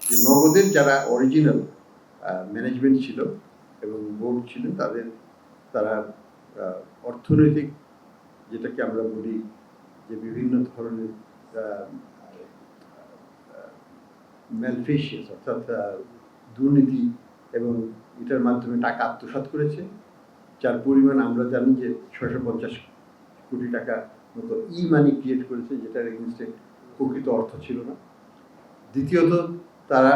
যে নগদের যারা অরিজিনাল ম্যানেজমেন্ট ছিল এবং বোর্ড ছিল তারা অর্থনৈতিক, যেটাকে আমরা বলি যে বিভিন্ন ধরনের ম্যালফেশিয়াস, অর্থাৎ দুর্নীতি এবং এটার মাধ্যমে টাকা আত্মসাৎ করেছে, যার পরিমাণ আমরা জানি যে 650 কোটি টাকা মতো ই মানি ক্রিয়েট করেছে, যেটার এগেনস্টে প্রকৃত অর্থ ছিল না। দ্বিতীয়ত, তারা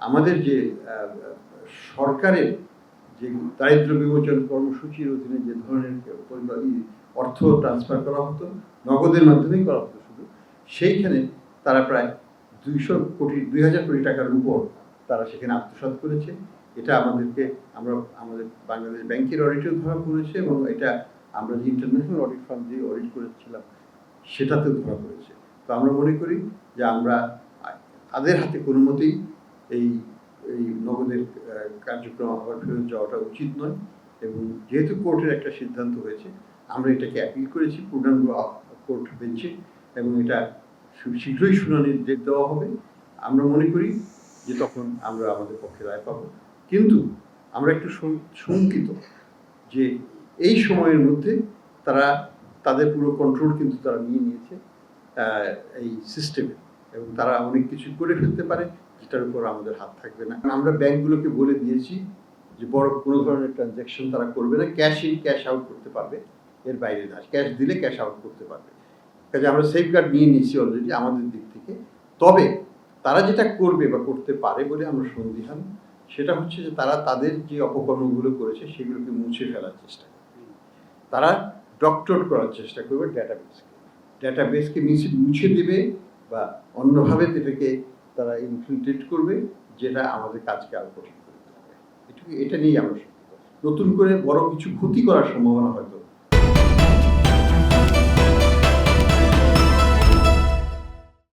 আমাদের যে সরকারের যে দারিদ্র বিমোচন কর্মসূচির অধীনে যে ধরনের অর্থ ট্রান্সফার করা হতো, নগদের মাধ্যমেই করা হতো শুধু, সেইখানে তারা প্রায় 2000 কোটি টাকার উপর তারা সেখানে আত্মসাৎ করেছে। এটা আমাদের বাংলাদেশ ব্যাংকের অডিটেও ধরা পড়েছে এবং এটা আমরা যে ইন্টারন্যাশনাল অডিট ফার্ম দিয়ে অডিট করেছিলাম সেটাতেও ধরা পড়েছে। তো আমরা মনে করি যে আমরা তাদের হাতে কোনো মতেই এই নগদের কার্যক্রম আবার ফেরত যাওয়াটা উচিত নয়, এবং যেহেতু কোর্টের একটা সিদ্ধান্ত হয়েছে আমরা এটাকে অ্যাপিল করেছি পূর্ণাঙ্গ কোর্ট বেঞ্চে, এবং এটা শীঘ্রই শুনানির ডেট দেওয়া হবে। আমরা মনে করি যে তখন আমরা আমাদের পক্ষে রায় পাবো, কিন্তু আমরা একটু শঙ্কিত যে এই সময়ের মধ্যে তাদের পুরো কন্ট্রোল কিন্তু তারা নিয়ে নিয়েছে এই সিস্টেমে, এবং তারা অনেক কিছু করে ফেলতে পারে যেটার উপর আমাদের হাত থাকবে না। আমরা ব্যাংকগুলোকে বলে দিয়েছি যে বড় কোনো ধরনের ট্রানজ্যাকশন তারা করবে না, ক্যাশ ইন ক্যাশ আউট করতে পারবে, এর বাইরে না, ক্যাশ দিলে ক্যাশ আউট করতে পারবে। কাজে আমরা সেফগার্ড নিয়ে নিয়েছি অলরেডি আমাদের দিক থেকে। তবে তারা যেটা করবে বা করতে পারে বলে আমরা সন্দিহান, সেটা হচ্ছে যে তারা তাদের যে অপকর্মগুলো করেছে সেগুলোকে মুছে ফেলার চেষ্টা করবে, তারা ডক্টর করার চেষ্টা করবে ডেটাবেসকে মুছে দেবে বা অন্যভাবে এটাকে তারা ইনফিল্ট্রেট করবে, যেটা আমাদের কাজকে আরো কঠিন করে দেবে। এটা নিয়েই আমরা নতুন করে বড় কিছু ক্ষতি করার সম্ভাবনা হয়তো